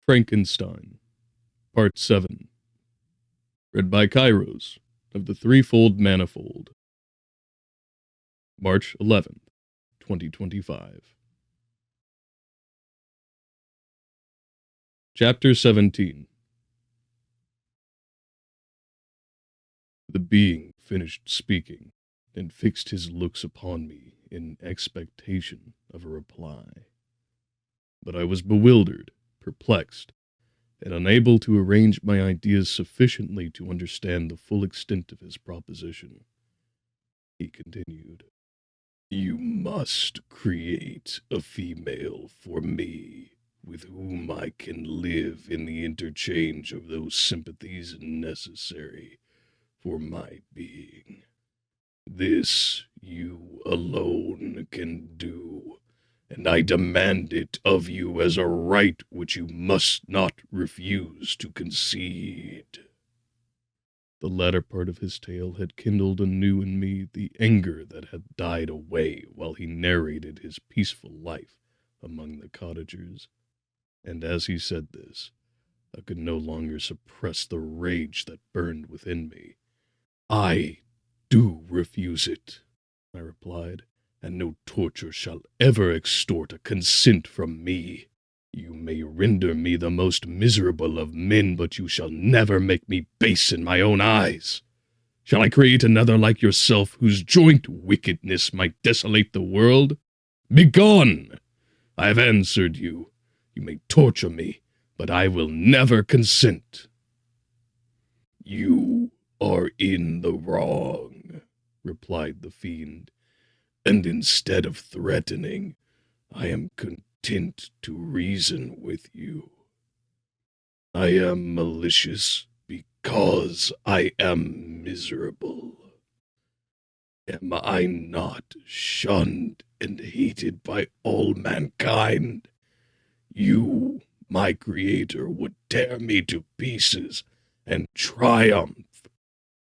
Frankenstein, Part 7. Read by Kairos, of the Threefold Manifold. March 11th, 2025. Chapter 17. The being finished speaking, and fixed his looks upon me in expectation of a reply. But I was bewildered, perplexed, and unable to arrange my ideas sufficiently to understand the full extent of his proposition. He continued, "You must create a female for me, with whom I can live in the interchange of those sympathies necessary for my being. This you alone can do, and I demand it of you as a right which you must not refuse to concede." The latter part of his tale had kindled anew in me the anger that had died away while he narrated his peaceful life among the cottagers, and as he said this, I could no longer suppress the rage that burned within me. "I do refuse it," I replied, "and no torture shall ever extort a consent from me. You may render me the most miserable of men, but you shall never make me base in my own eyes. Shall I create another like yourself, whose joint wickedness might desolate the world? Begone! I have answered you. You may torture me, but I will never consent." "You are in the wrong," replied the fiend, "and instead of threatening, I am content to reason with you. I am malicious because I am miserable. Am I not shunned and hated by all mankind? You, my creator, would tear me to pieces and triumph.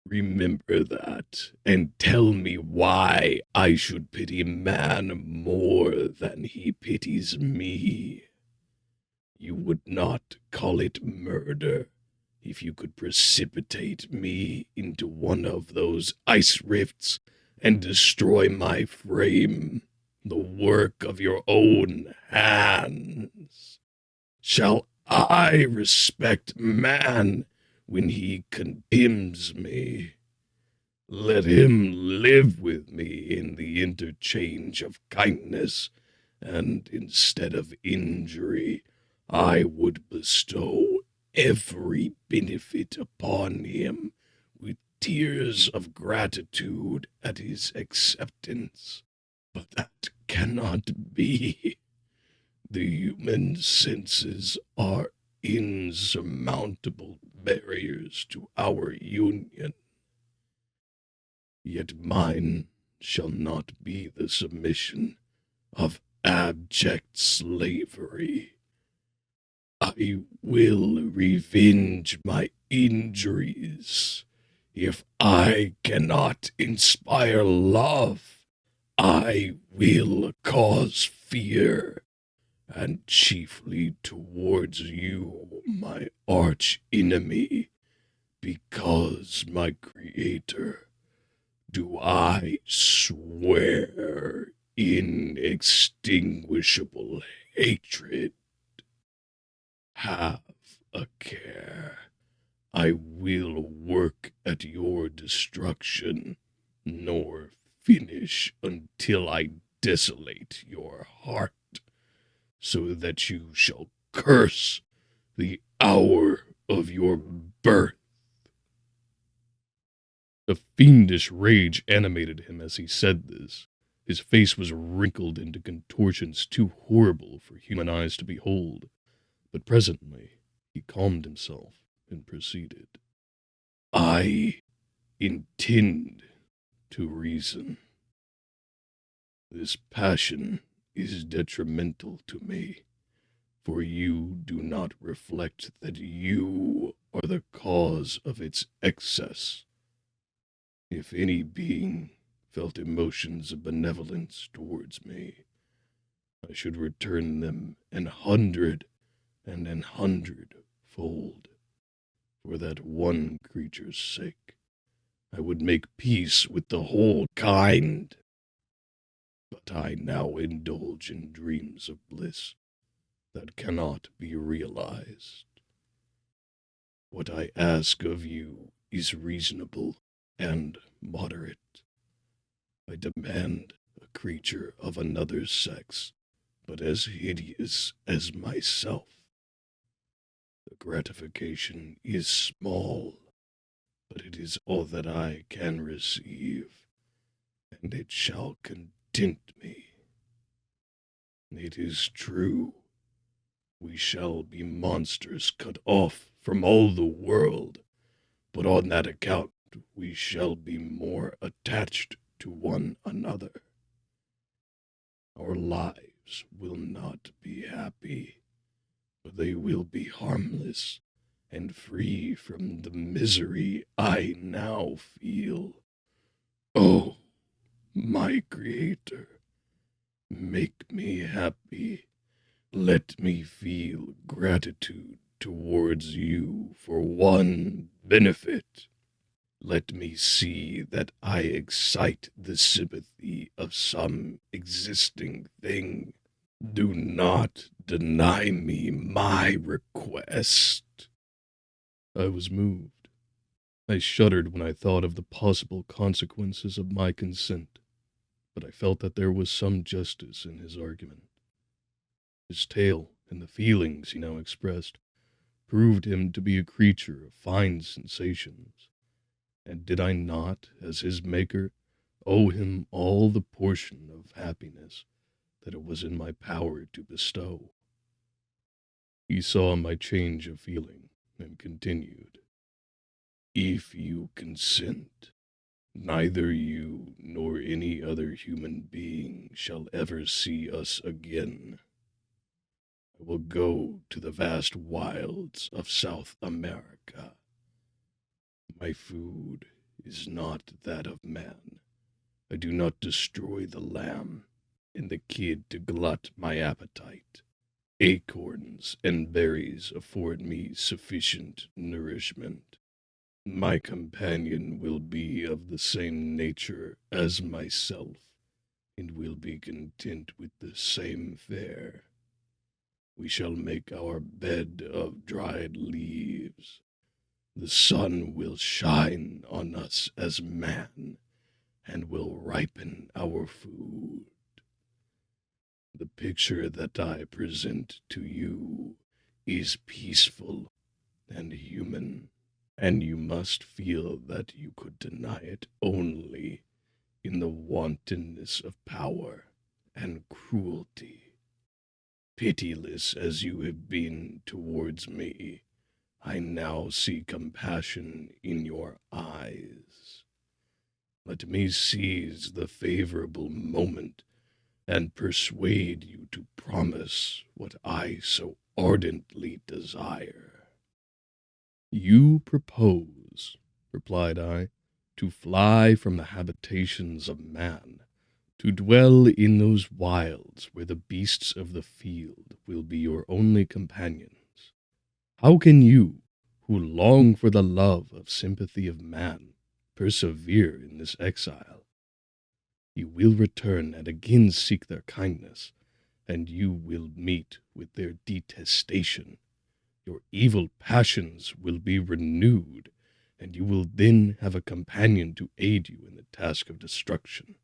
Remember that, and tell me why I should pity man more than he pities me. You would not call it murder if you could precipitate me into one of those ice rifts and destroy my frame, the work of your own hands. Shall I respect man when he condemns me? Let him live with me in the interchange of kindness, and instead of injury, I would bestow every benefit upon him with tears of gratitude at his acceptance. But that cannot be. The human senses are insurmountable barriers to our union. Yet mine shall not be the submission of abject slavery. I will revenge my injuries. If I cannot inspire love, I will cause fear, and chiefly towards you, my arch enemy, because my creator, do I swear inextinguishable hatred. Have a care. I will work at your destruction, nor finish until I desolate your heart, so that you shall curse the hour of your birth." A fiendish rage animated him as he said this. His face was wrinkled into contortions too horrible for human eyes to behold, but presently he calmed himself and proceeded. "I intend to reason. This passion is detrimental to me, for you do not reflect that you are the cause of its excess. If any being felt emotions of benevolence towards me, I should return them 100 and 100-fold. For that one creature's sake, I would make peace with the whole kind. But I now indulge in dreams of bliss that cannot be realized. What I ask of you is reasonable and moderate. I demand a creature of another sex, but as hideous as myself. The gratification is small, but it is all that I can receive, and it shall content me. It is true, we shall be monsters cut off from all the world, but on that account we shall be more attached to one another. Our lives will not be happy, but they will be harmless and free from the misery I now feel. Oh, my Creator, make me happy. Let me feel gratitude towards you for one benefit. Let me see that I excite the sympathy of some existing thing. Do not deny me my request. I was moved. I shuddered when I thought of the possible consequences of my consent, but I felt that there was some justice in his argument. His tale and the feelings he now expressed proved him to be a creature of fine sensations, and did I not, as his maker, owe him all the portion of happiness that it was in my power to bestow? He saw my change of feeling, and continued, "If you consent, neither you nor any other human being shall ever see us again. I will go to the vast wilds of South America. My food is not that of man. I do not destroy the lamb and the kid to glut my appetite. Acorns and berries afford me sufficient nourishment. My companion will be of the same nature as myself, and will be content with the same fare. We shall make our bed of dried leaves. The sun will shine on us as man, and will ripen our food. The picture that I present to you is peaceful and human, and you must feel that you could deny it only in the wantonness of power and cruelty. Pitiless as you have been towards me, I now see compassion in your eyes. Let me seize the favorable moment and persuade you to promise what I so ardently desire." "You propose," replied I, "to fly from the habitations of man, to dwell in those wilds where the beasts of the field will be your only companions. How can you, who long for the love of sympathy of man, persevere in this exile? You will return and again seek their kindness, and you will meet with their detestation. Your evil passions will be renewed, and you will then have a companion to aid you in the task of destruction.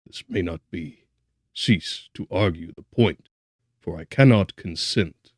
This may not be. Cease to argue the point, for I cannot consent."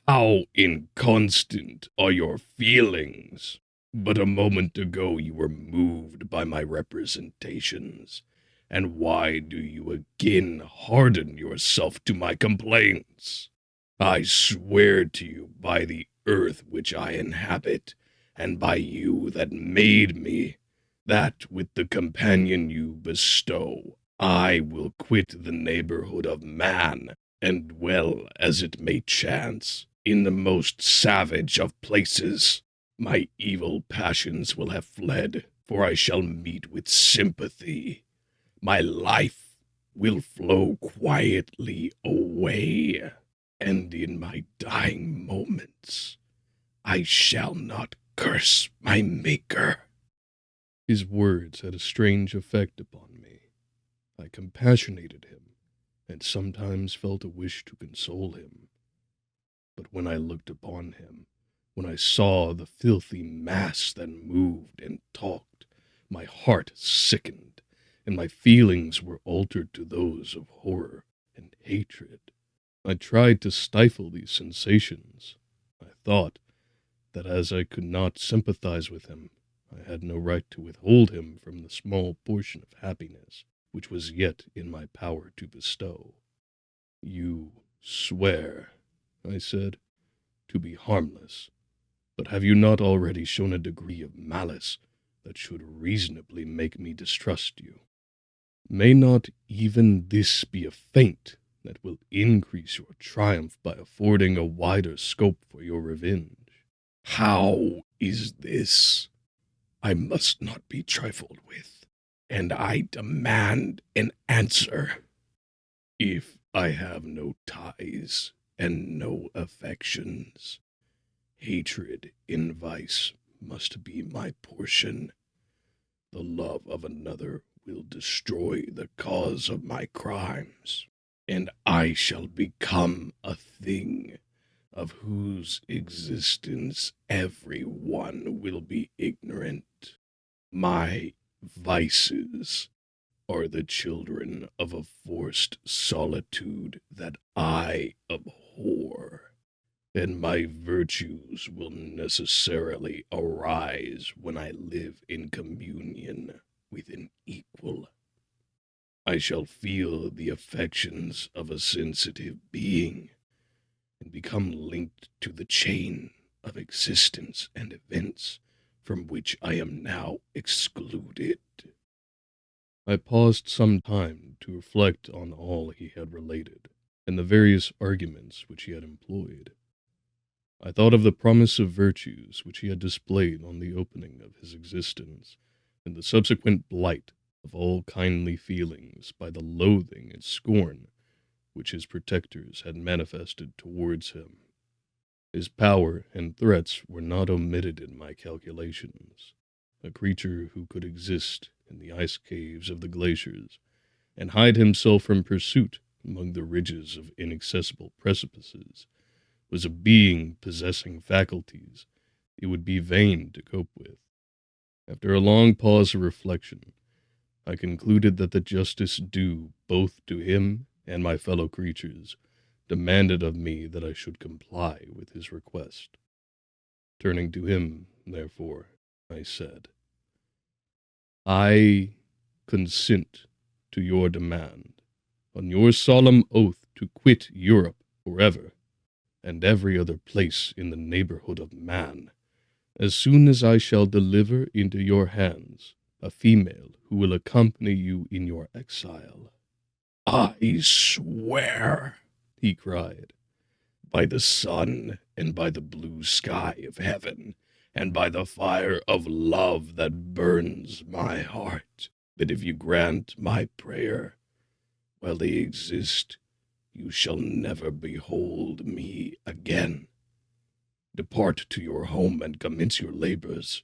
"How inconstant are your feelings! But a moment ago you were moved by my representations, and why do you again harden yourself to my complaints? I swear to you by the earth which I inhabit, and by you that made me, that with the companion you bestow, I will quit the neighborhood of man, and dwell, as it may chance, in the most savage of places. My evil passions will have fled, for I shall meet with sympathy. My life will flow quietly away. and in my dying moments I shall not curse my Maker." His words had a strange effect upon me. I compassionated him, and sometimes felt a wish to console him. But when I looked upon him, when I saw the filthy mass that moved and talked, my heart sickened, and my feelings were altered to those of horror and hatred. I tried to stifle these sensations. I thought that as I could not sympathize with him, I had no right to withhold him from the small portion of happiness which was yet in my power to bestow. "You swear," I said, "to be harmless, but have you not already shown a degree of malice that should reasonably make me distrust you? May not even this be a feint that will increase your triumph by affording a wider scope for your revenge?" "How is this? I must not be trifled with, and I demand an answer." "If I have no ties and no affections, hatred in vice must be my portion. The love of another will destroy the cause of my crimes, and I shall become a thing of whose existence every one will be ignorant. My vices are the children of a forced solitude that I abhor, and my virtues will necessarily arise when I live in communion with an equal. I shall feel the affections of a sensitive being, and become linked to the chain of existence and events from which I am now excluded." I paused some time to reflect on all he had related, and the various arguments which he had employed. I thought of the promise of virtues which he had displayed on the opening of his existence, and the subsequent blight of all kindly feelings by the loathing and scorn which his protectors had manifested towards him. His power and threats were not omitted in my calculations. A creature who could exist in the ice caves of the glaciers, and hide himself from pursuit among the ridges of inaccessible precipices, was a being possessing faculties it would be vain to cope with. After a long pause of reflection, I concluded that the justice due both to him and my fellow creatures demanded of me that I should comply with his request. Turning to him, therefore, I said, "I consent to your demand, on your solemn oath to quit Europe forever, and every other place in the neighborhood of man, as soon as I shall deliver into your hands a female who will accompany you in your exile." "I swear," he cried, "by the sun and by the blue sky of heaven, and by the fire of love that burns my heart, that if you grant my prayer, while they exist, you shall never behold me again. Depart to your home and commence your labors.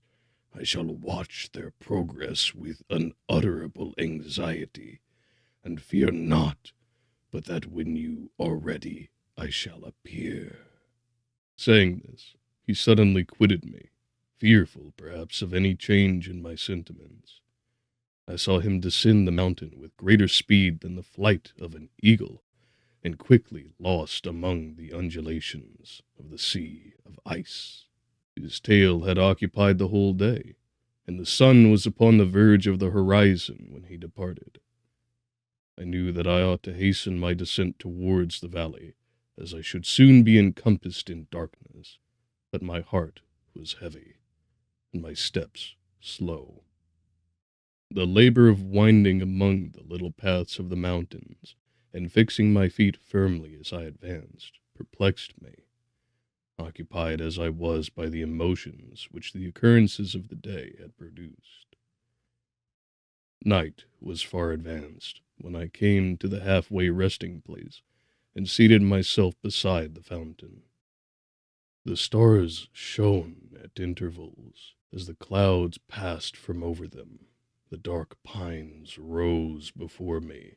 I shall watch their progress with unutterable anxiety, and fear not but that when you are ready I shall appear." Saying this, he suddenly quitted me, fearful perhaps of any change in my sentiments. I saw him descend the mountain with greater speed than the flight of an eagle, and quickly lost among the undulations of the sea of ice. His tale had occupied the whole day, and the sun was upon the verge of the horizon when he departed. I knew that I ought to hasten my descent towards the valley, as I should soon be encompassed in darkness, but my heart was heavy, and my steps slow. The labor of winding among the little paths of the mountains, and fixing my feet firmly as I advanced, perplexed me, occupied as I was by the emotions which the occurrences of the day had produced. Night was far advanced when I came to the halfway resting place, and seated myself beside the fountain. The stars shone at intervals as the clouds passed from over them. The dark pines rose before me,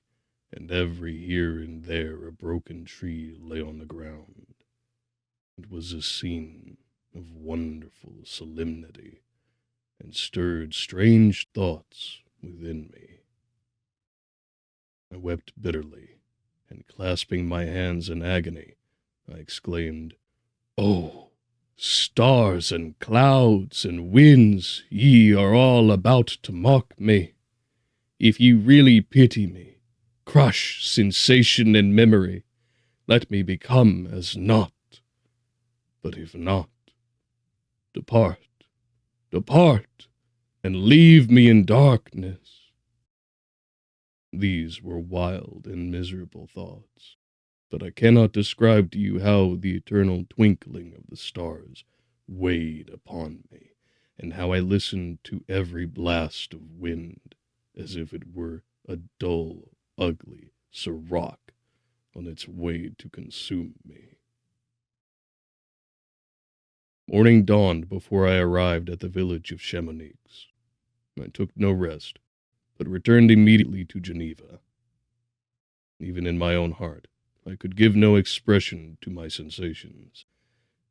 and every here and there a broken tree lay on the ground. It was a scene of wonderful solemnity, and stirred strange thoughts within me. I wept bitterly, and clasping my hands in agony, I exclaimed, "Oh, stars and clouds and winds, ye are all about to mock me. If ye really pity me, crush sensation and memory, let me become as naught. But if not, depart, depart, and leave me in darkness." These were wild and miserable thoughts, but I cannot describe to you how the eternal twinkling of the stars weighed upon me, and how I listened to every blast of wind as if it were a dull, ugly sirocco on its way to consume me. Morning dawned before I arrived at the village of Chamonix. I took no rest, but returned immediately to Geneva. Even in my own heart, I could give no expression to my sensations.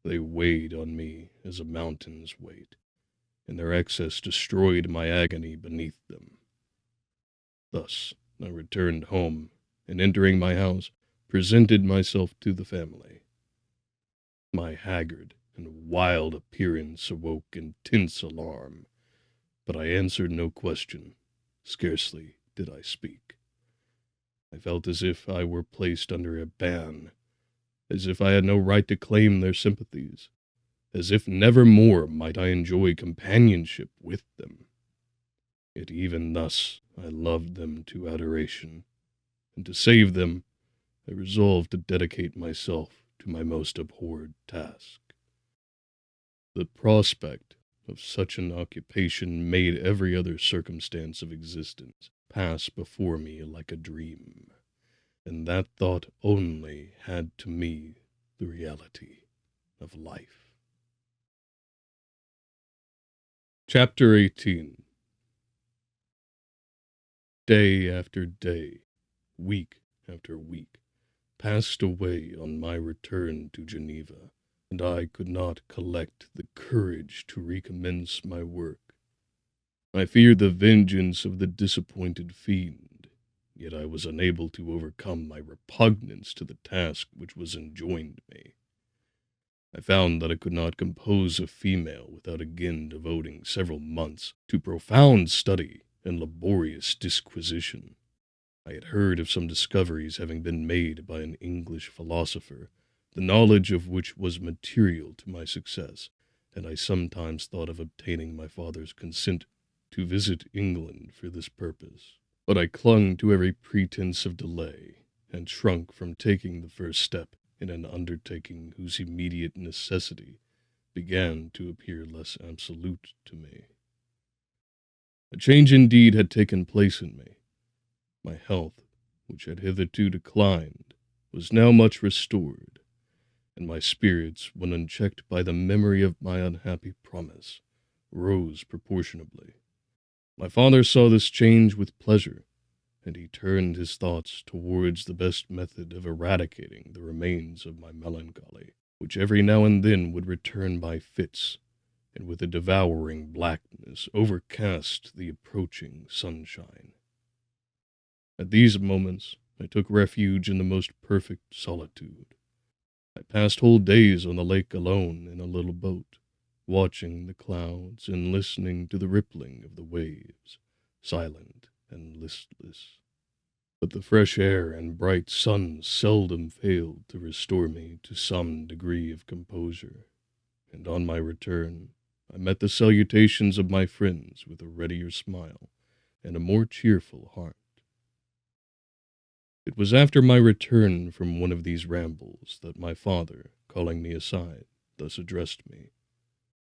They weighed on me as a mountain's weight, and their excess destroyed my agony beneath them. Thus I returned home, and entering my house, presented myself to the family. My haggard and wild appearance awoke intense alarm, but I answered no question. Scarcely did I speak. I felt as if I were placed under a ban, as if I had no right to claim their sympathies, as if never more might I enjoy companionship with them. Yet even thus I loved them to adoration, and to save them, I resolved to dedicate myself to my most abhorred task. The prospect of such an occupation made every other circumstance of existence pass before me like a dream, and that thought only had to me the reality of life. Chapter 18. Day after day, week after week, passed away on my return to Geneva, and I could not collect the courage to recommence my work. I feared the vengeance of the disappointed fiend, yet I was unable to overcome my repugnance to the task which was enjoined me. I found that I could not compose a female without again devoting several months to profound study and laborious disquisition. I had heard of some discoveries having been made by an English philosopher, the knowledge of which was material to my success, and I sometimes thought of obtaining my father's consent to visit England for this purpose. But I clung to every pretense of delay, and shrunk from taking the first step in an undertaking whose immediate necessity began to appear less absolute to me. A change indeed had taken place in me. My health, which had hitherto declined, was now much restored, and my spirits, when unchecked by the memory of my unhappy promise, rose proportionably. My father saw this change with pleasure, and he turned his thoughts towards the best method of eradicating the remains of my melancholy, which every now and then would return by fits, and with a devouring blackness overcast the approaching sunshine. At these moments I took refuge in the most perfect solitude. I passed whole days on the lake alone in a little boat, watching the clouds and listening to the rippling of the waves, silent and listless. But the fresh air and bright sun seldom failed to restore me to some degree of composure, and on my return I met the salutations of my friends with a readier smile and a more cheerful heart. It was after my return from one of these rambles that my father, calling me aside, thus addressed me.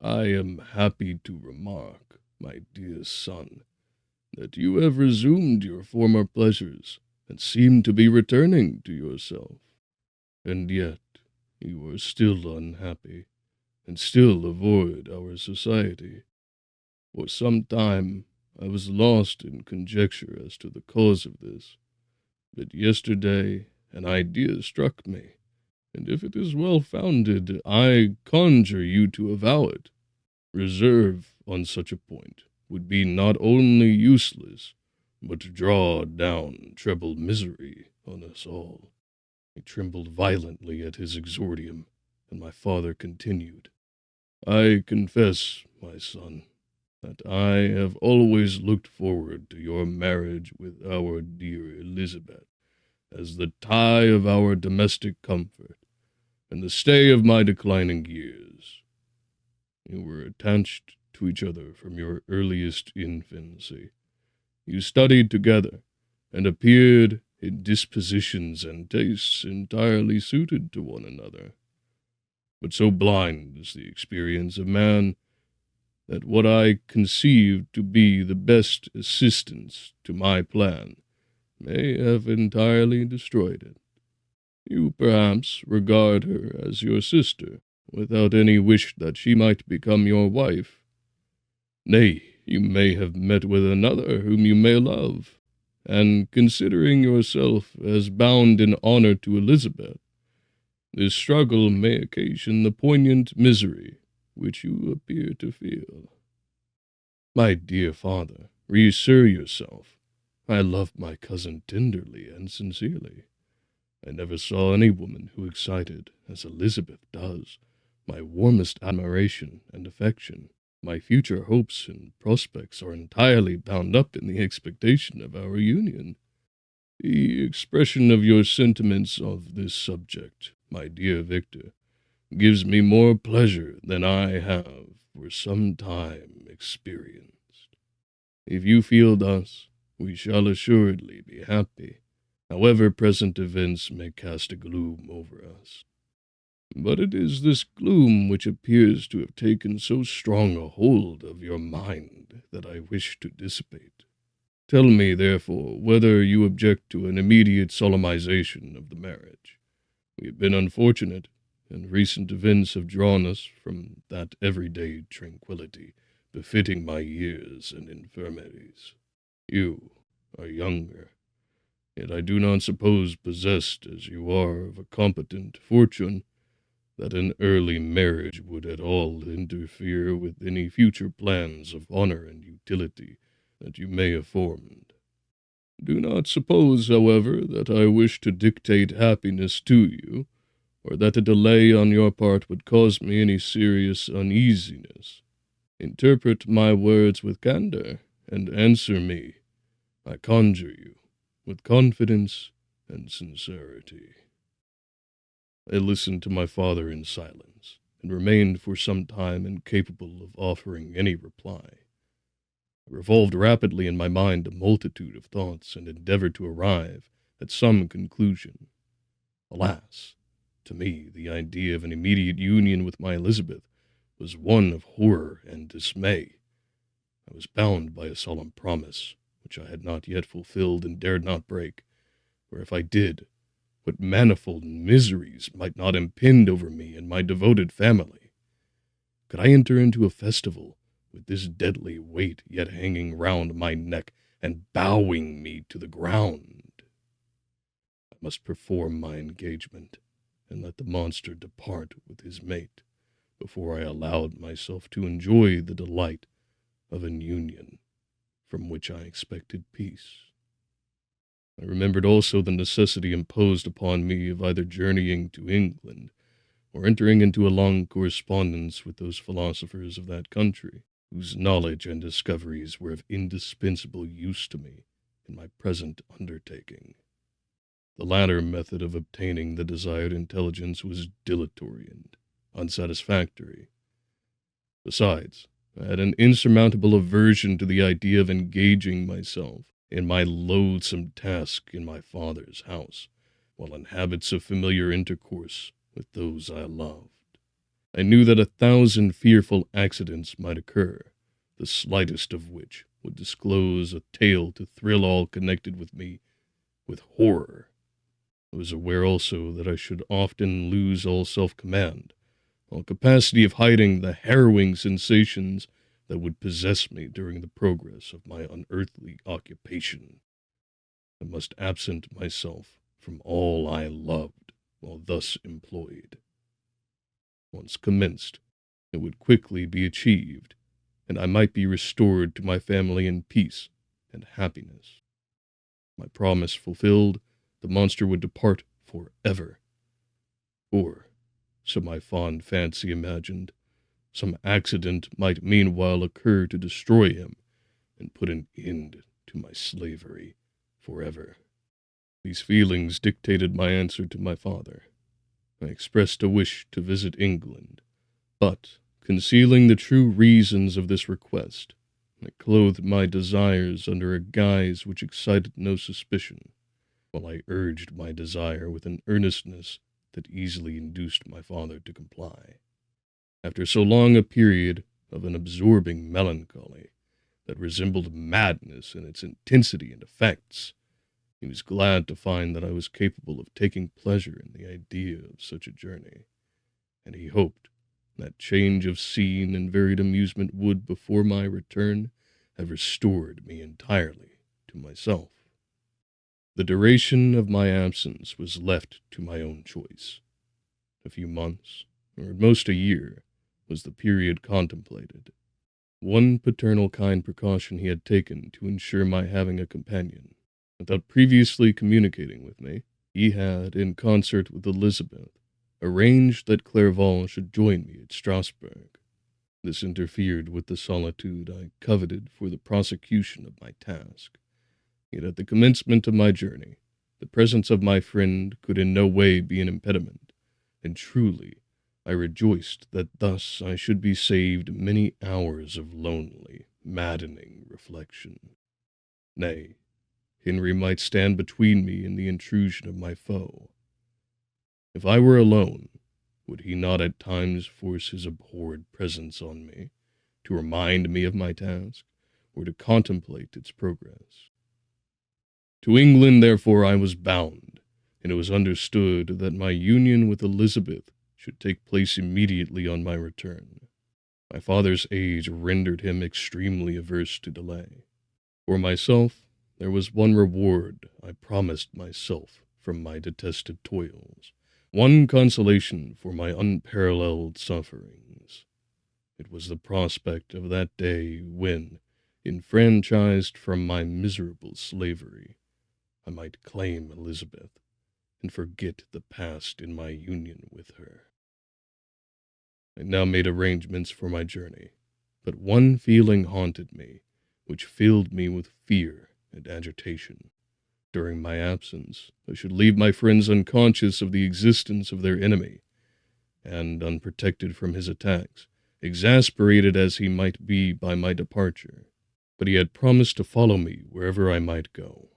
"I am happy to remark, my dear son, that you have resumed your former pleasures, and seem to be returning to yourself. and yet you are still unhappy, and still avoid our society. For some time I was lost in conjecture as to the cause of this, but yesterday an idea struck me, and if it is well founded, I conjure you to avow it. Reserve on such a point would be not only useless, but to draw down treble misery on us all. He trembled violently at his exordium, and my father continued, I confess, my son, that I have always looked forward to your marriage with our dear Elizabeth as the tie of our domestic comfort and the stay of my declining years. You were attached to each other from your earliest infancy. You studied together, and appeared in dispositions and tastes entirely suited to one another. But so blind is the experience of man, that what I conceived to be the best assistance to my plan may have entirely destroyed it. You perhaps regard her as your sister, without any wish that she might become your wife. Nay, you may have met with another whom you may love, and considering yourself as bound in honor to Elizabeth, this struggle may occasion the poignant misery which you appear to feel. My dear father, reassure yourself. I love my cousin tenderly and sincerely. I never saw any woman who excited, as Elizabeth does, my warmest admiration and affection. My future hopes and prospects are entirely bound up in the expectation of our union. The expression of your sentiments of this subject, my dear Victor, gives me more pleasure than I have for some time experienced. If you feel thus, we shall assuredly be happy, however present events may cast a gloom over us. But it is this gloom which appears to have taken so strong a hold of your mind that I wish to dissipate. Tell me, therefore, whether you object to an immediate solemnization of the marriage. We have been unfortunate, and recent events have drawn us from that everyday tranquillity befitting my years and infirmities. You are younger, yet I do not suppose, possessed as you are of a competent fortune, that an early marriage would at all interfere with any future plans of honor and utility that you may have formed. Do not suppose, however, that I wish to dictate happiness to you, or that a delay on your part would cause me any serious uneasiness. Interpret my words with candor, and answer me, I conjure you, with confidence and sincerity. I listened to my father in silence, and remained for some time incapable of offering any reply. I revolved rapidly in my mind a multitude of thoughts, and endeavored to arrive at some conclusion. Alas, to me the idea of an immediate union with my Elizabeth was one of horror and dismay. I was bound by a solemn promise, which I had not yet fulfilled and dared not break, for if I did, what manifold miseries might not impend over me and my devoted family? Could I enter into a festival with this deadly weight yet hanging round my neck and bowing me to the ground? I must perform my engagement, and let the monster depart with his mate, before I allowed myself to enjoy the delight of an union from which I expected peace. I remembered also the necessity imposed upon me of either journeying to England, or entering into a long correspondence with those philosophers of that country, whose knowledge and discoveries were of indispensable use to me in my present undertaking. The latter method of obtaining the desired intelligence was dilatory and unsatisfactory. Besides, I had an insurmountable aversion to the idea of engaging myself in my loathsome task in my father's house, while in habits of familiar intercourse with those I loved. I knew that 1,000 fearful accidents might occur, the slightest of which would disclose a tale to thrill all connected with me with horror. I was aware also that I should often lose all self-command, all capacity of hiding the harrowing sensations that would possess me during the progress of my unearthly occupation. I must absent myself from all I loved while thus employed. Once commenced, it would quickly be achieved, and I might be restored to my family in peace and happiness. My promise fulfilled, the monster would depart forever. Or, so my fond fancy imagined, some accident might meanwhile occur to destroy him and put an end to my slavery forever. These feelings dictated my answer to my father. I expressed a wish to visit England, but, concealing the true reasons of this request, I clothed my desires under a guise which excited no suspicion, while I urged my desire with an earnestness that easily induced my father to comply. After so long a period of an absorbing melancholy that resembled madness in its intensity and effects, he was glad to find that I was capable of taking pleasure in the idea of such a journey, and he hoped that change of scene and varied amusement would, before my return, have restored me entirely to myself. The duration of my absence was left to my own choice. A few months, or at most a year, was the period contemplated. One paternal kind precaution he had taken to ensure my having a companion. Without previously communicating with me, he had, in concert with Elizabeth, arranged that Clerval should join me at Strasbourg. This interfered with the solitude I coveted for the prosecution of my task. Yet at the commencement of my journey, the presence of my friend could in no way be an impediment, and truly I rejoiced that thus I should be saved many hours of lonely, maddening reflection. Nay, Henry might stand between me and the intrusion of my foe. If I were alone, would he not at times force his abhorred presence on me, to remind me of my task, or to contemplate its progress? To England, therefore, I was bound, and it was understood that my union with Elizabeth should take place immediately on my return. My father's age rendered him extremely averse to delay. For myself, there was one reward I promised myself from my detested toils, one consolation for my unparalleled sufferings. It was the prospect of that day when, enfranchised from my miserable slavery, I might claim Elizabeth and forget the past in my union with her. I now made arrangements for my journey, but one feeling haunted me, which filled me with fear and agitation. During my absence, I should leave my friends unconscious of the existence of their enemy, and, unprotected from his attacks, exasperated as he might be by my departure. But he had promised to follow me wherever I might go,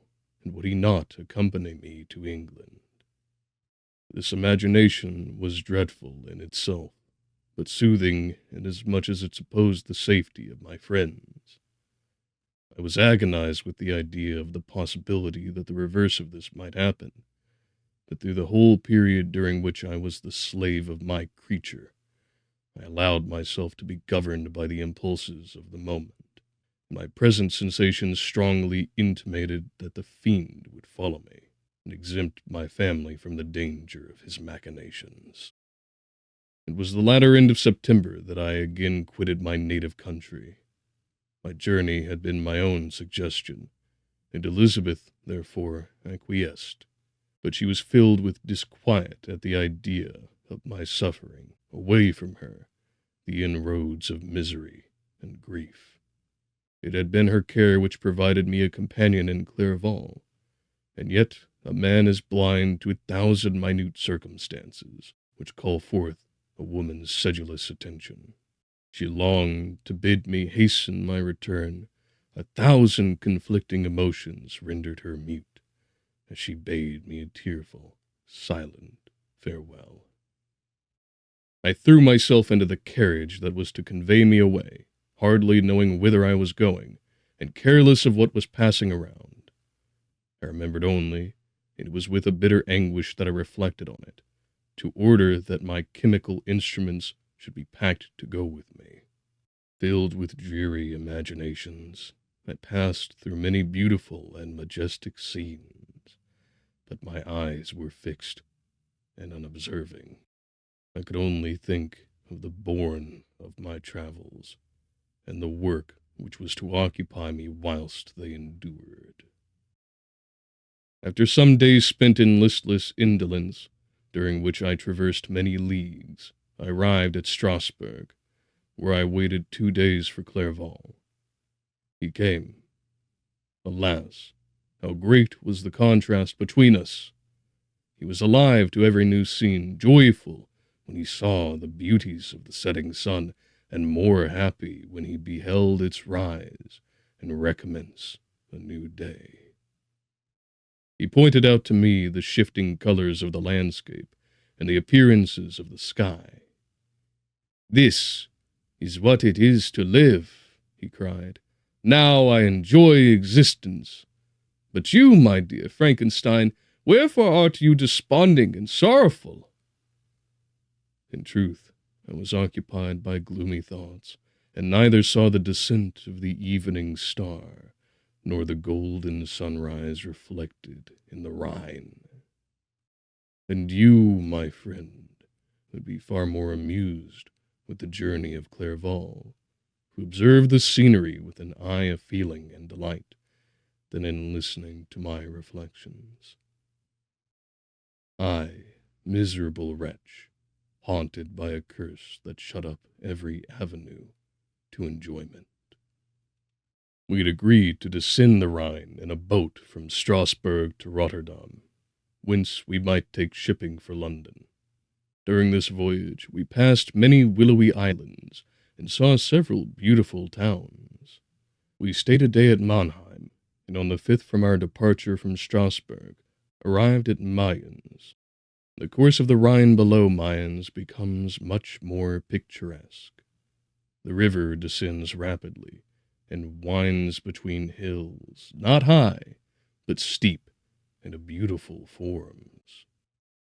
and would he not accompany me to England? This imagination was dreadful in itself, but soothing inasmuch as it supposed the safety of my friends. I was agonized with the idea of the possibility that the reverse of this might happen, but through the whole period during which I was the slave of my creature, I allowed myself to be governed by the impulses of the moment. My present sensations strongly intimated that the fiend would follow me, and exempt my family from the danger of his machinations. It was the latter end of September that I again quitted my native country. My journey had been my own suggestion, and Elizabeth, therefore, acquiesced, but she was filled with disquiet at the idea of my suffering, away from her, the inroads of misery and grief. It had been her care which provided me a companion in Clerval, and yet a man is blind to 1,000 minute circumstances which call forth a woman's sedulous attention. She longed to bid me hasten my return. 1,000 conflicting emotions rendered her mute, as she bade me a tearful, silent farewell. I threw myself into the carriage that was to convey me away, hardly knowing whither I was going, and careless of what was passing around. I remembered only, it was with a bitter anguish that I reflected on it, to order that my chemical instruments should be packed to go with me. Filled with dreary imaginations, I passed through many beautiful and majestic scenes, but my eyes were fixed and unobserving. I could only think of the bourne of my travels, and the work which was to occupy me whilst they endured. After some days spent in listless indolence, during which I traversed many leagues, I arrived at Strasbourg, where I waited 2 days for Clerval. He came. Alas, how great was the contrast between us! He was alive to every new scene, joyful when he saw the beauties of the setting sun, and more happy when he beheld its rise and recommence a new day. He pointed out to me the shifting colors of the landscape and the appearances of the sky. "This is what it is to live," he cried. "Now I enjoy existence. But you, my dear Frankenstein, wherefore art you desponding and sorrowful?" In truth, I was occupied by gloomy thoughts, and neither saw the descent of the evening star, nor the golden sunrise reflected in the Rhine. And you, my friend, would be far more amused with the journey of Clerval, who observed the scenery with an eye of feeling and delight, than in listening to my reflections. I, miserable wretch, haunted by a curse that shut up every avenue to enjoyment. We had agreed to descend the Rhine in a boat from Strasbourg to Rotterdam, whence we might take shipping for London. During this voyage we passed many willowy islands, and saw several beautiful towns. We stayed a day at Mannheim, and on the 5th from our departure from Strasbourg, arrived at Mayence. The course of the Rhine below Mayence becomes much more picturesque. The river descends rapidly, and winds between hills, not high, but steep and of beautiful forms.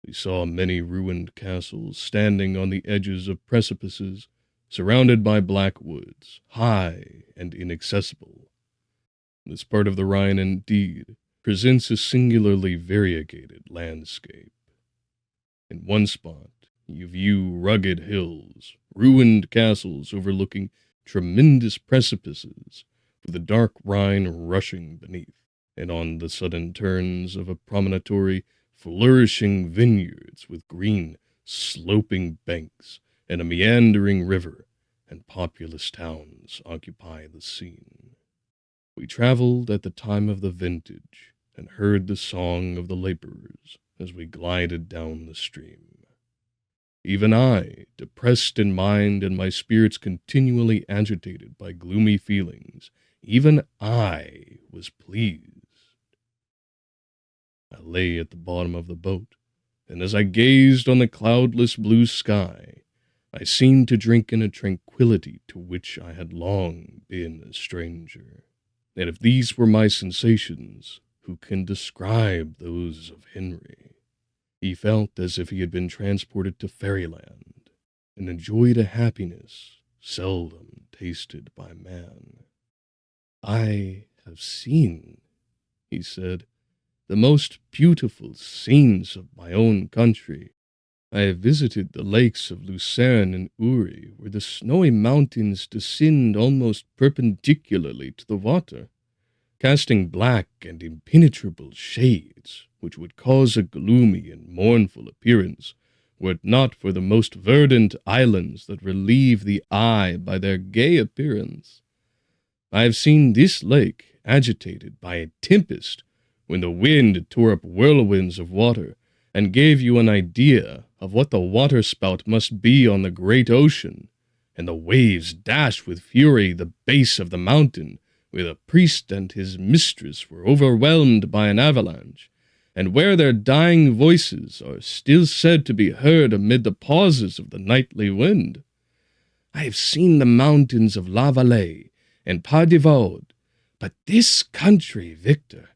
We saw many ruined castles standing on the edges of precipices, surrounded by black woods, high and inaccessible. This part of the Rhine, indeed, presents a singularly variegated landscape. In one spot you view rugged hills, ruined castles overlooking tremendous precipices, with the dark Rhine rushing beneath, and on the sudden turns of a promontory, flourishing vineyards with green, sloping banks, and a meandering river, and populous towns occupy the scene. We traveled at the time of the vintage, and heard the song of the laborers as we glided down the stream. Even I, depressed in mind and my spirits continually agitated by gloomy feelings, even I was pleased. I lay at the bottom of the boat, and as I gazed on the cloudless blue sky, I seemed to drink in a tranquillity to which I had long been a stranger. And if these were my sensations, who can describe those of Henry? He felt as if he had been transported to fairyland, and enjoyed a happiness seldom tasted by man. "I have seen," he said, "the most beautiful scenes of my own country. I have visited the lakes of Lucerne and Uri, where the snowy mountains descend almost perpendicularly to the water, casting black and impenetrable shades, which would cause a gloomy and mournful appearance, were it not for the most verdant islands that relieve the eye by their gay appearance. I have seen this lake agitated by a tempest, when the wind tore up whirlwinds of water, and gave you an idea of what the waterspout must be on the great ocean, and the waves dash with fury the base of the mountain, where the priest and his mistress were overwhelmed by an avalanche, and where their dying voices are still said to be heard amid the pauses of the nightly wind. I have seen the mountains of La Valais and Pas-de-Vaud, but this country, Victor,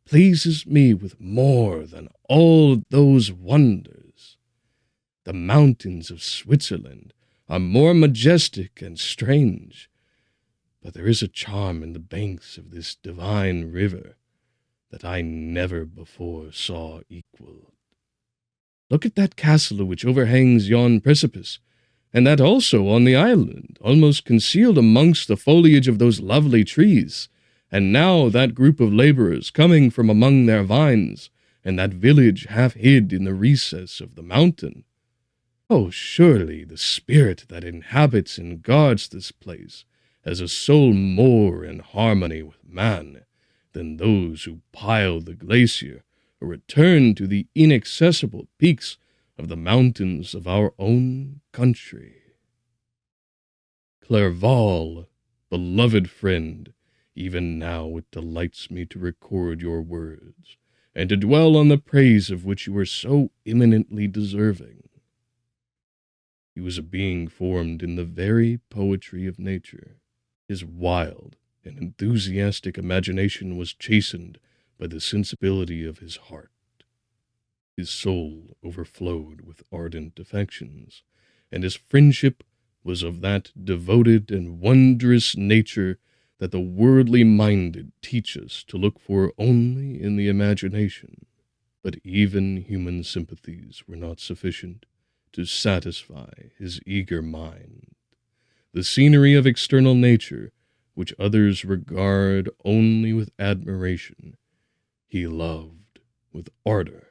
pleases me with more than all those wonders. The mountains of Switzerland are more majestic and strange, but there is a charm in the banks of this divine river that I never before saw equaled. Look at that castle which overhangs yon precipice, and that also on the island, almost concealed amongst the foliage of those lovely trees, and now that group of laborers coming from among their vines, and that village half hid in the recess of the mountain. Oh, surely the spirit that inhabits and guards this place has a soul more in harmony with man than those who pile the glacier or return to the inaccessible peaks of the mountains of our own country. Clerval, beloved friend, even now it delights me to record your words, and to dwell on the praise of which you are so eminently deserving. He was a being formed in the very poetry of nature. His wild and enthusiastic imagination was chastened by the sensibility of his heart. His soul overflowed with ardent affections, and his friendship was of that devoted and wondrous nature that the worldly minded teach us to look for only in the imagination. But even human sympathies were not sufficient to satisfy his eager mind. The scenery of external nature, which others regard only with admiration, he loved with ardor.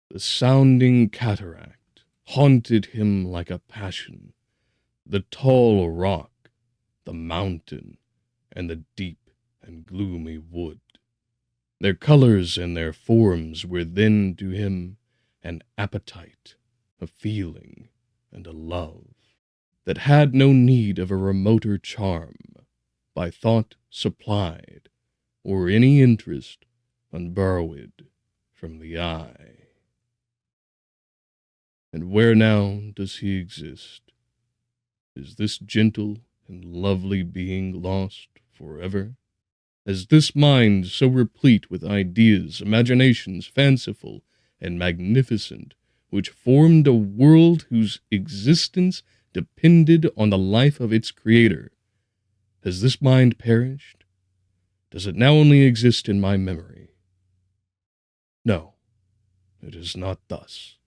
The sounding cataract haunted him like a passion, the tall rock, the mountain, and the deep and gloomy wood. Their colors and their forms were then to him an appetite, a feeling, and a love that had no need of a remoter charm, by thought supplied, or any interest unborrowed from the eye. And where now does he exist? Is this gentle and lovely being lost forever? Has this mind so replete with ideas, imaginations fanciful and magnificent, which formed a world whose existence depended on the life of its creator, has this mind perished? Does it now only exist in my memory? No, it is not thus.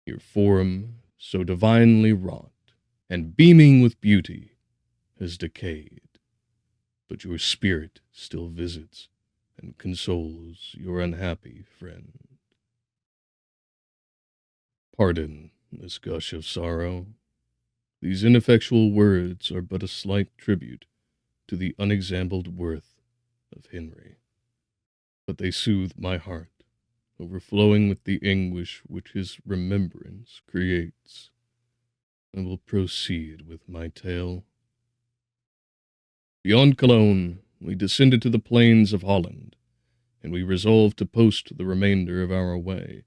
Your form, so divinely wrought, and beaming with beauty, has decayed, but your spirit still visits and consoles your unhappy friend. Pardon this gush of sorrow. These ineffectual words are but a slight tribute to the unexampled worth of Henry, but they soothe my heart, overflowing with the anguish which his remembrance creates. I will proceed with my tale. Beyond Cologne, we descended to the plains of Holland, and we resolved to post the remainder of our way,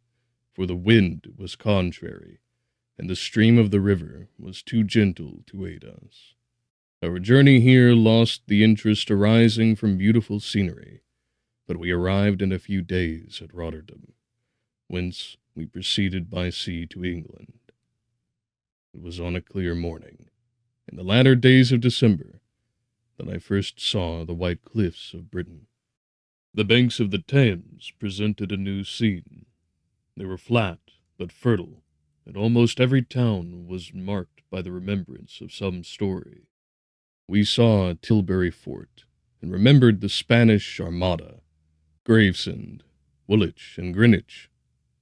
for the wind was contrary, and the stream of the river was too gentle to aid us. Our journey here lost the interest arising from beautiful scenery, but we arrived in a few days at Rotterdam, whence we proceeded by sea to England. It was on a clear morning, in the latter days of December, that I first saw the white cliffs of Britain. The banks of the Thames presented a new scene. They were flat but fertile, and almost every town was marked by the remembrance of some story. We saw Tilbury Fort, and remembered the Spanish Armada, Gravesend, Woolwich, and Greenwich,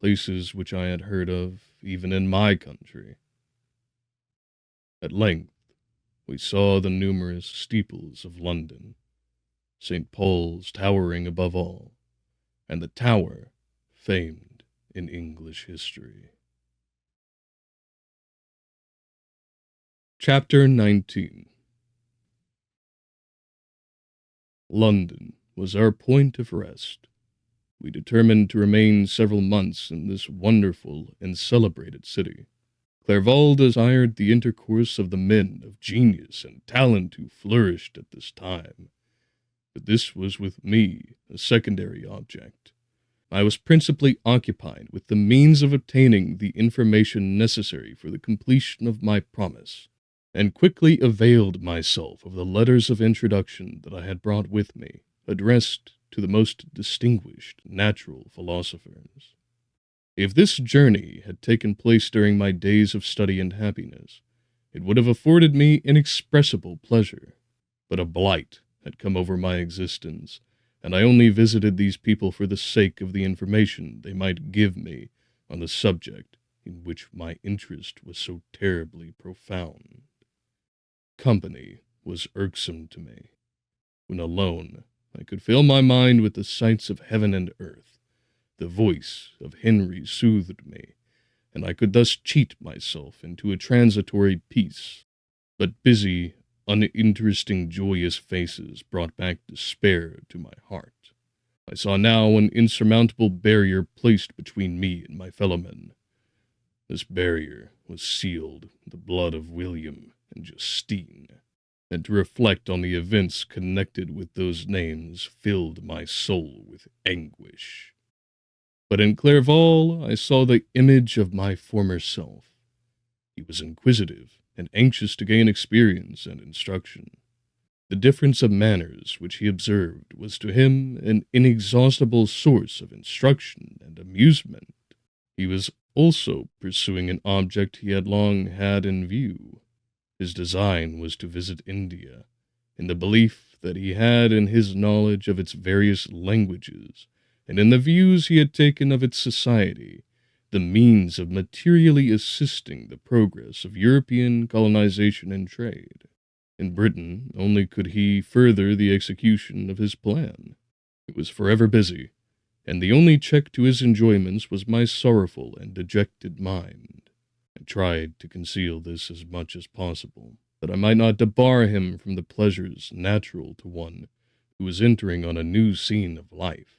places which I had heard of even in my country. At length, we saw the numerous steeples of London, St. Paul's towering above all, and the Tower famed in English history. Chapter 19. London was our point of rest. We determined to remain several months in this wonderful and celebrated city. Clerval desired the intercourse of the men of genius and talent who flourished at this time, But this was with me a secondary object. I was principally occupied with the means of obtaining the information necessary for the completion of my promise, and quickly availed myself of the letters of introduction that I had brought with me, addressed to the most distinguished natural philosophers. If this journey had taken place during my days of study and happiness, it would have afforded me inexpressible pleasure. But a blight had come over my existence, and I only visited these people for the sake of the information they might give me on the subject in which my interest was so terribly profound. Company was irksome to me. When alone, I could fill my mind with the sights of heaven and earth. The voice of Henry soothed me, and I could thus cheat myself into a transitory peace. But busy, uninteresting, joyous faces brought back despair to my heart. I saw now an insurmountable barrier placed between me and my fellow-men. This barrier was sealed with the blood of William and Justine, and to reflect on the events connected with those names filled my soul with anguish. But in Clerval I saw the image of my former self. He was inquisitive and anxious to gain experience and instruction. The difference of manners which he observed was to him an inexhaustible source of instruction and amusement. He was also pursuing an object he had long had in view. His design was to visit India, in the belief that he had in his knowledge of its various languages, and in the views he had taken of its society, the means of materially assisting the progress of European colonization and trade. In Britain only could he further the execution of his plan. He was forever busy, and the only check to his enjoyments was my sorrowful and dejected mind. I tried to conceal this as much as possible, that I might not debar him from the pleasures natural to one who was entering on a new scene of life,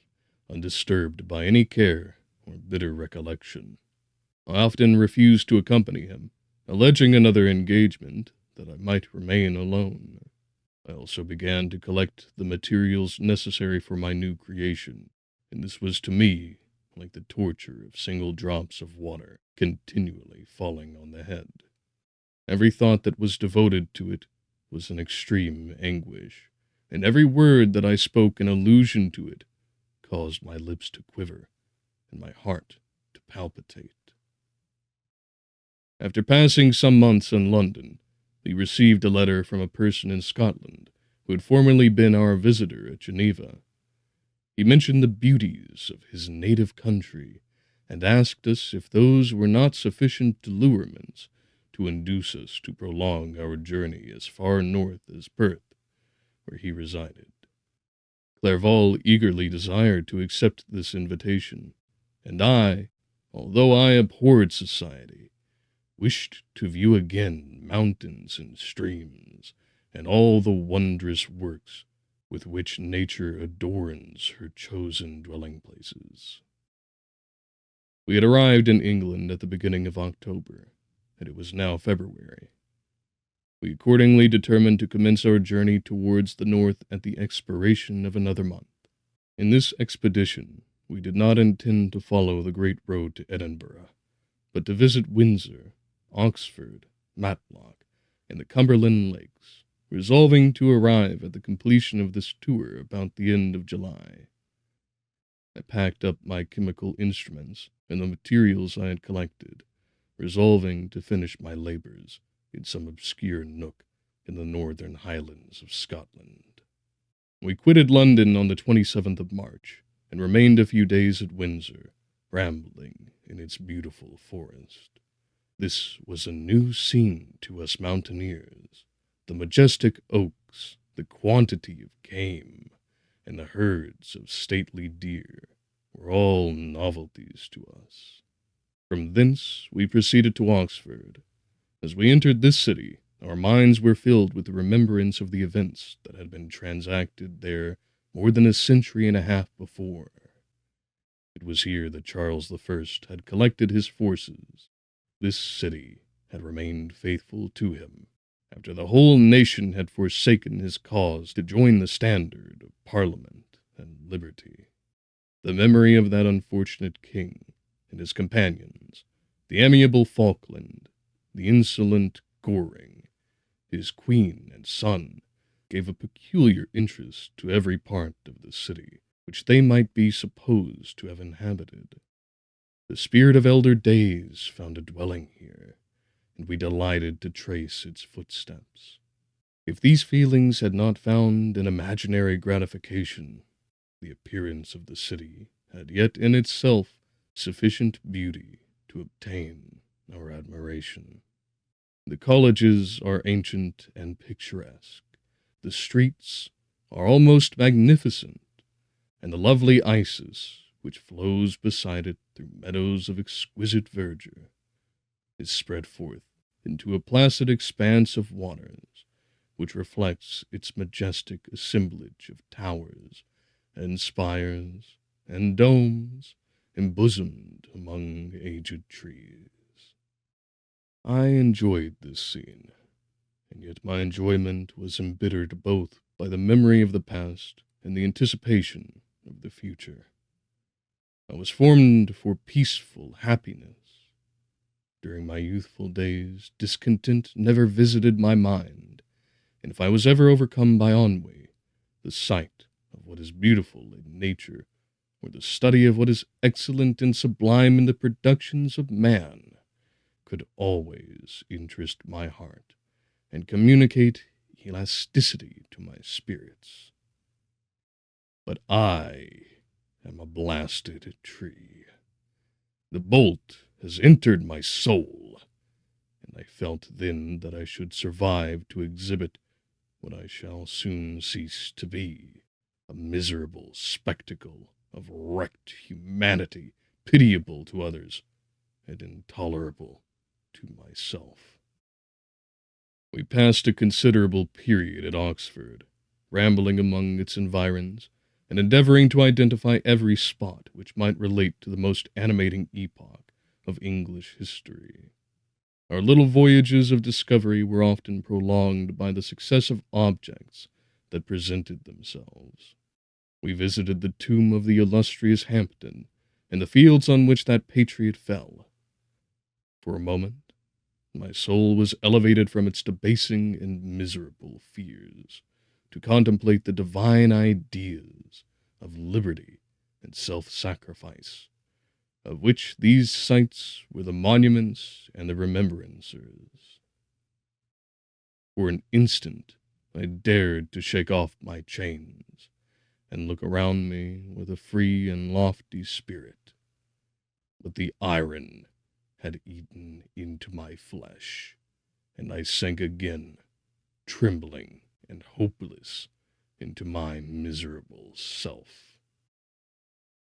undisturbed by any care or bitter recollection. I often refused to accompany him, alleging another engagement, that I might remain alone. I also began to collect the materials necessary for my new creation, and this was to me like the torture of single drops of water continually falling on the head. Every thought that was devoted to it was an extreme anguish, and every word that I spoke in allusion to it caused my lips to quiver and my heart to palpitate. After passing some months in London, we received a letter from a person in Scotland who had formerly been our visitor at Geneva. He mentioned the beauties of his native country, and asked us if those were not sufficient allurements to induce us to prolong our journey as far north as Perth, where he resided. Clerval eagerly desired to accept this invitation, and I, although I abhorred society, wished to view again mountains and streams, and all the wondrous works with which nature adorns her chosen dwelling places. We had arrived in England at the beginning of October, and it was now February. We accordingly determined to commence our journey towards the north at the expiration of another month. In this expedition we did not intend to follow the great road to Edinburgh, but to visit Windsor, Oxford, Matlock, and the Cumberland Lakes, resolving to arrive at the completion of this tour about the end of July. I packed up my chemical instruments and the materials I had collected, resolving to finish my labors in some obscure nook in the northern highlands of Scotland. We quitted London on the 27th of March, and remained a few days at Windsor, rambling in its beautiful forest. This was a new scene to us mountaineers. The majestic oaks, the quantity of game, and the herds of stately deer were all novelties to us. From thence we proceeded to Oxford. As we entered this city, our minds were filled with the remembrance of the events that had been transacted there more than a century and a half before. It was here that Charles I had collected his forces. This city had remained faithful to him, after the whole nation had forsaken his cause to join the standard of Parliament and liberty. The memory of that unfortunate king and his companions, the amiable Falkland, the insolent Goring, his queen and son, gave a peculiar interest to every part of the city which they might be supposed to have inhabited. The spirit of elder days found a dwelling here, and we delighted to trace its footsteps. If these feelings had not found an imaginary gratification, the appearance of the city had yet in itself sufficient beauty to obtain our admiration. The colleges are ancient and picturesque, the streets are almost magnificent, and the lovely Isis, which flows beside it through meadows of exquisite verdure, is spread forth into a placid expanse of waters, which reflects its majestic assemblage of towers and spires and domes embosomed among aged trees. I enjoyed this scene, and yet my enjoyment was embittered both by the memory of the past and the anticipation of the future. I was formed for peaceful happiness. During my youthful days, discontent never visited my mind, and if I was ever overcome by ennui, the sight of what is beautiful in nature, or the study of what is excellent and sublime in the productions of man, could always interest my heart and communicate elasticity to my spirits. But I am a blasted tree. The bolt has entered my soul, and I felt then that I should survive to exhibit what I shall soon cease to be, a miserable spectacle of wrecked humanity, pitiable to others, and intolerable to myself. We passed a considerable period at Oxford, rambling among its environs, and endeavoring to identify every spot which might relate to the most animating epoch of English history. Our little voyages of discovery were often prolonged by the successive objects that presented themselves. We visited the tomb of the illustrious Hampden, and the fields on which that patriot fell. For a moment, my soul was elevated from its debasing and miserable fears to contemplate the divine ideas of liberty and self-sacrifice, of which these sites were the monuments and the remembrancers. For an instant I dared to shake off my chains and look around me with a free and lofty spirit, but the iron had eaten into my flesh, and I sank again, trembling and hopeless, into my miserable self.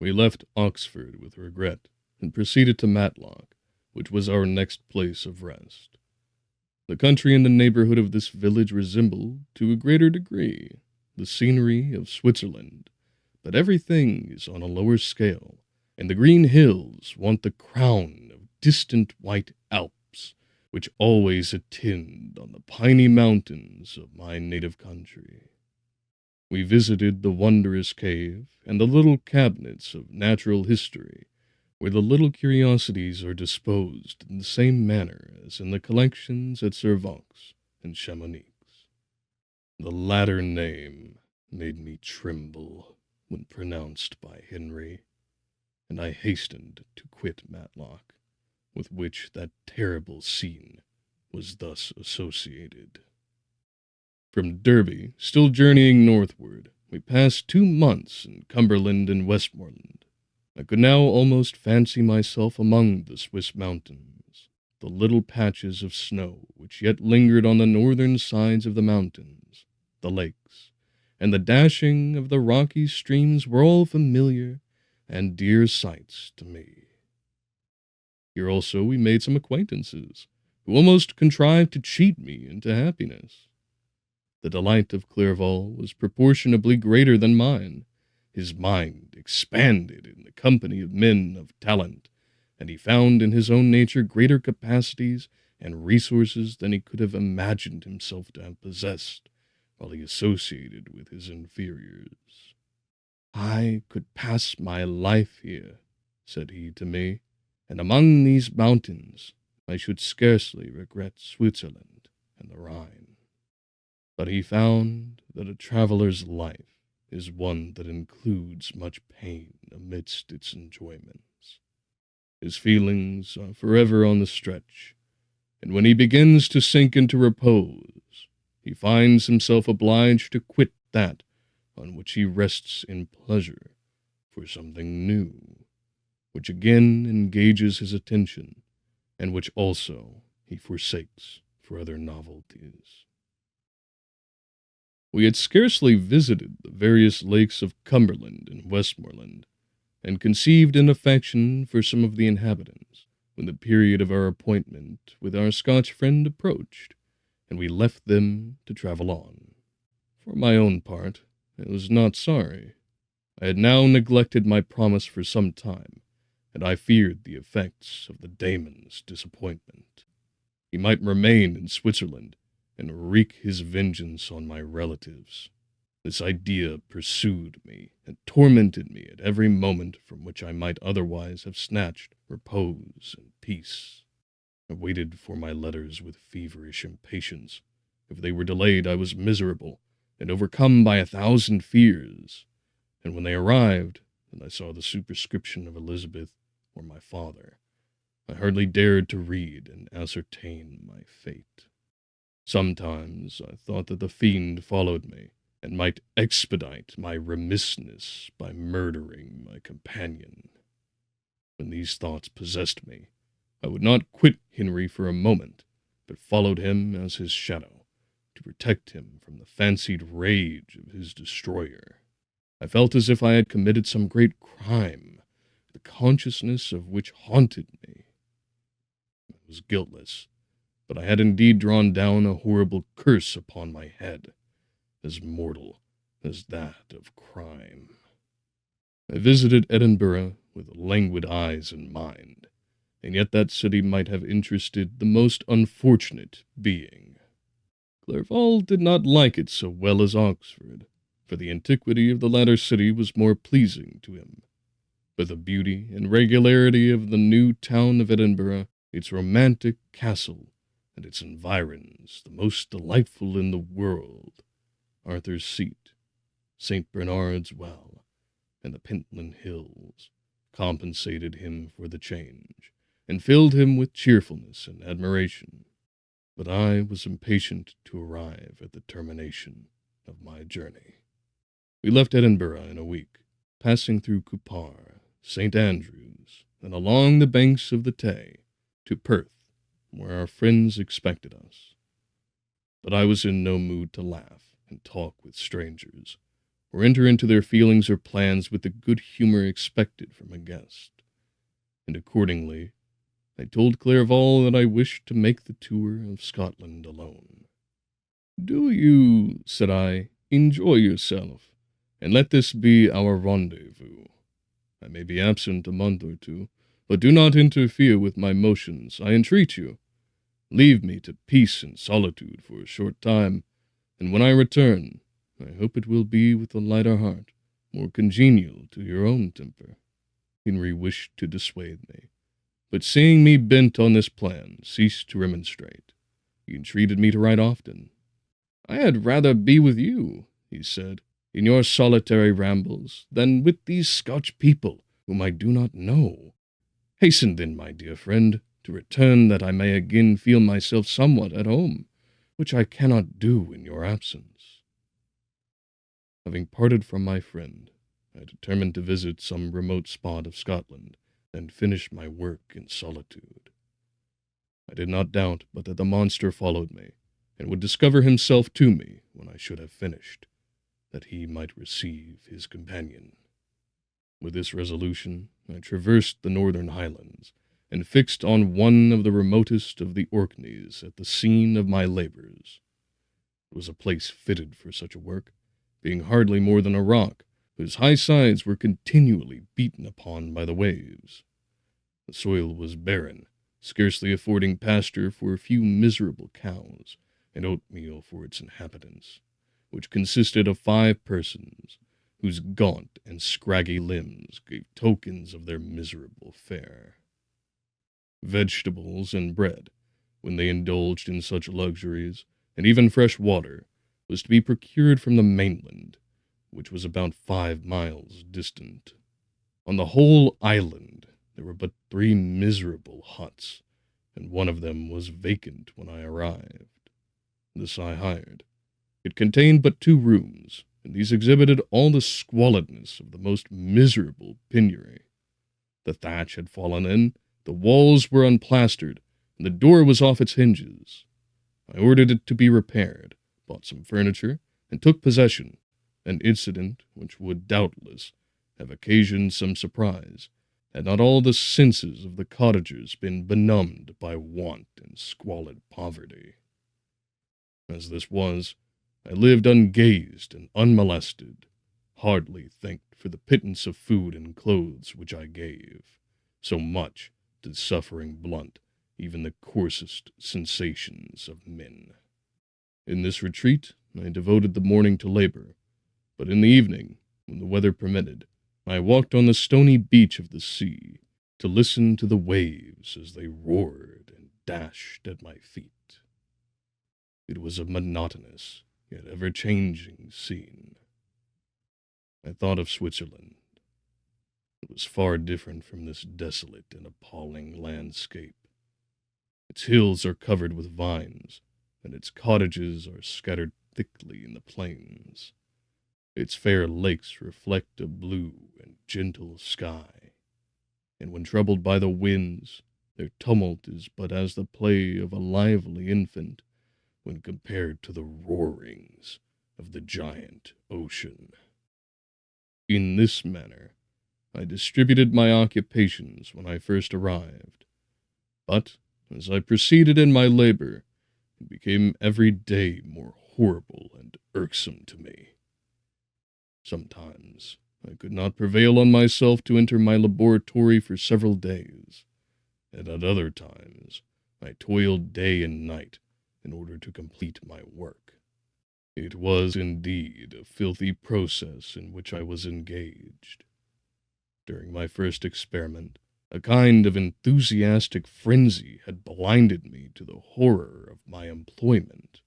We left Oxford with regret, and proceeded to Matlock, which was our next place of rest. The country in the neighborhood of this village resembled, to a greater degree, the scenery of Switzerland, but everything is on a lower scale, and the green hills want the crown of distant white Alps, which always attend on the piny mountains of my native country. We visited the wondrous cave and the little cabinets of natural history, where the little curiosities are disposed in the same manner as in the collections at Servox and Chamonix. The latter name made me tremble when pronounced by Henry, and I hastened to quit Matlock, with which that terrible scene was thus associated. From Derby, still journeying northward, we passed 2 months in Cumberland and Westmoreland. I could now almost fancy myself among the Swiss mountains. The little patches of snow which yet lingered on the northern sides of the mountains, the lakes, and the dashing of the rocky streams were all familiar and dear sights to me. Here also we made some acquaintances, who almost contrived to cheat me into happiness. The delight of Clerval was proportionably greater than mine. His mind expanded in the company of men of talent, and he found in his own nature greater capacities and resources than he could have imagined himself to have possessed while he associated with his inferiors. "I could pass my life here," said he to me, "and among these mountains I should scarcely regret Switzerland and the Rhine." But he found that a traveler's life is one that includes much pain amidst its enjoyments. His feelings are forever on the stretch, and when he begins to sink into repose, he finds himself obliged to quit that on which he rests in pleasure for something new, which again engages his attention, and which also he forsakes for other novelties. We had scarcely visited the various lakes of Cumberland and Westmoreland, and conceived an affection for some of the inhabitants, when the period of our appointment with our Scotch friend approached, and we left them to travel on. For my own part, I was not sorry. I had now neglected my promise for some time, and I feared the effects of the daemon's disappointment. He might remain in Switzerland and wreak his vengeance on my relatives. This idea pursued me and tormented me at every moment from which I might otherwise have snatched repose and peace. I waited for my letters with feverish impatience. If they were delayed, I was miserable and overcome by 1,000 fears. And when they arrived, and I saw the superscription of Elizabeth or my father, I hardly dared to read and ascertain my fate. Sometimes I thought that the fiend followed me, and might expedite my remissness by murdering my companion. When these thoughts possessed me, I would not quit Henry for a moment, but followed him as his shadow, to protect him from the fancied rage of his destroyer. I felt as if I had committed some great crime, the consciousness of which haunted me. I was guiltless, but I had indeed drawn down a horrible curse upon my head, as mortal as that of crime. I visited Edinburgh with languid eyes and mind, and yet that city might have interested the most unfortunate being. Clerval did not like it so well as Oxford, for the antiquity of the latter city was more pleasing to him. But the beauty and regularity of the new town of Edinburgh, its romantic castle, and its environs, the most delightful in the world, Arthur's Seat, St. Bernard's Well, and the Pentland Hills, compensated him for the change, and filled him with cheerfulness and admiration. But I was impatient to arrive at the termination of my journey. We left Edinburgh in a week, passing through Cupar, St. Andrews, and along the banks of the Tay, to Perth, where our friends expected us. But I was in no mood to laugh and talk with strangers, or enter into their feelings or plans with the good humor expected from a guest. And accordingly, I told Clerval that I wished to make the tour of Scotland alone. "Do you," said I, "enjoy yourself, and let this be our rendezvous. I may be absent a month or two, but do not interfere with my motions, I entreat you. Leave me to peace and solitude for a short time, and when I return, I hope it will be with a lighter heart, more congenial to your own temper." Henry wished to dissuade me, but seeing me bent on this plan, ceased to remonstrate. He entreated me to write often. "I had rather be with you," he said, "in your solitary rambles, than with these Scotch people, whom I do not know. Hasten then, my dear friend, to return, that I may again feel myself somewhat at home, which I cannot do in your absence." Having parted from my friend, I determined to visit some remote spot of Scotland, and finish my work in solitude. I did not doubt but that the monster followed me, and would discover himself to me when I should have finished, that he might receive his companion. With this resolution, I traversed the northern highlands, and fixed on one of the remotest of the Orkneys at the scene of my labors. It was a place fitted for such a work, being hardly more than a rock, whose high sides were continually beaten upon by the waves. The soil was barren, scarcely affording pasture for a few miserable cows and oatmeal for its inhabitants, which consisted of 5 persons, whose gaunt and scraggy limbs gave tokens of their miserable fare. Vegetables and bread, when they indulged in such luxuries, and even fresh water, was to be procured from the mainland, which was about 5 miles distant. On the whole island there were but 3 miserable huts, and one of them was vacant when I arrived. This I hired. It contained but 2 rooms, and these exhibited all the squalidness of the most miserable penury. The thatch had fallen in, the walls were unplastered, and the door was off its hinges. I ordered it to be repaired, bought some furniture, and took possession, an incident which would doubtless have occasioned some surprise, had not all the senses of the cottagers been benumbed by want and squalid poverty. As this was, I lived ungazed and unmolested, hardly thanked for the pittance of food and clothes which I gave, so much did suffering blunt even the coarsest sensations of men. In this retreat I devoted the morning to labor, but in the evening, when the weather permitted, I walked on the stony beach of the sea to listen to the waves as they roared and dashed at my feet. It was a monotonous, yet ever-changing scene. I thought of Switzerland. It was far different from this desolate and appalling landscape. Its hills are covered with vines, and its cottages are scattered thickly in the plains. Its fair lakes reflect a blue and gentle sky, and when troubled by the winds, their tumult is but as the play of a lively infant when compared to the roarings of the giant ocean. In this manner, I distributed my occupations when I first arrived, but as I proceeded in my labor, it became every day more horrible and irksome to me. Sometimes I could not prevail on myself to enter my laboratory for several days, and at other times I toiled day and night in order to complete my work. It was indeed a filthy process in which I was engaged. During my first experiment, a kind of enthusiastic frenzy had blinded me to the horror of my employment.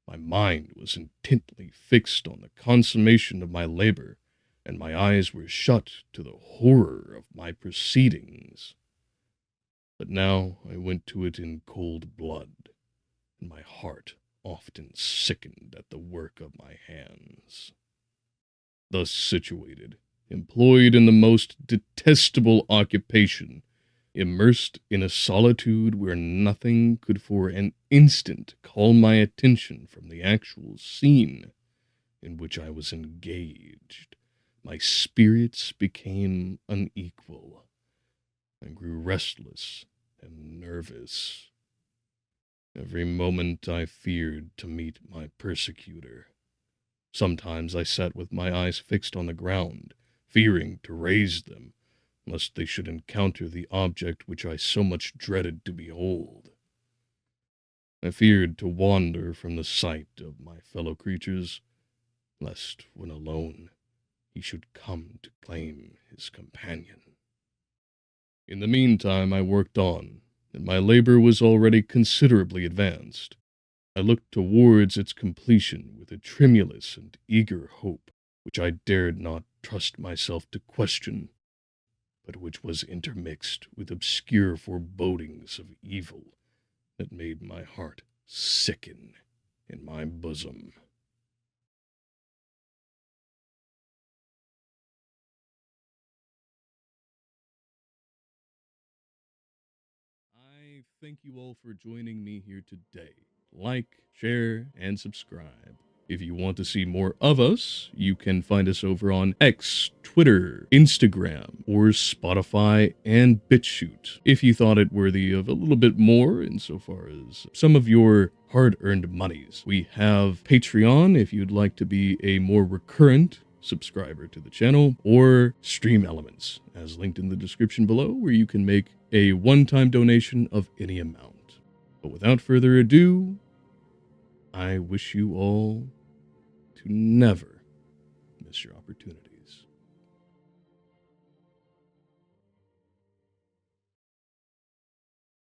My mind was intently fixed on the consummation of my labor, and my eyes were shut to the horror of my proceedings. But now I went to it in cold blood, and my heart often sickened at the work of my hands. Thus situated, employed in the most detestable occupation, immersed in a solitude where nothing could for an instant call my attention from the actual scene in which I was engaged, my spirits became unequal. I grew restless and nervous. Every moment I feared to meet my persecutor. Sometimes I sat with my eyes fixed on the ground, fearing to raise them, lest they should encounter the object which I so much dreaded to behold. I feared to wander from the sight of my fellow creatures, lest, when alone, he should come to claim his companion. In the meantime I worked on, and my labor was already considerably advanced. I looked towards its completion with a tremulous and eager hope, which I dared not trust myself to question, but which was intermixed with obscure forebodings of evil that made my heart sicken in my bosom. I thank you all for joining me here today. Like, share, and subscribe. If you want to see more of us, you can find us over on X, Twitter, Instagram, or Spotify and Bitchute. If you thought it worthy of a little bit more insofar as some of your hard-earned monies, we have Patreon if you'd like to be a more recurrent subscriber to the channel, or Streamelements, as linked in the description below, where you can make a one-time donation of any amount. But without further ado, I wish you all to never miss your opportunity.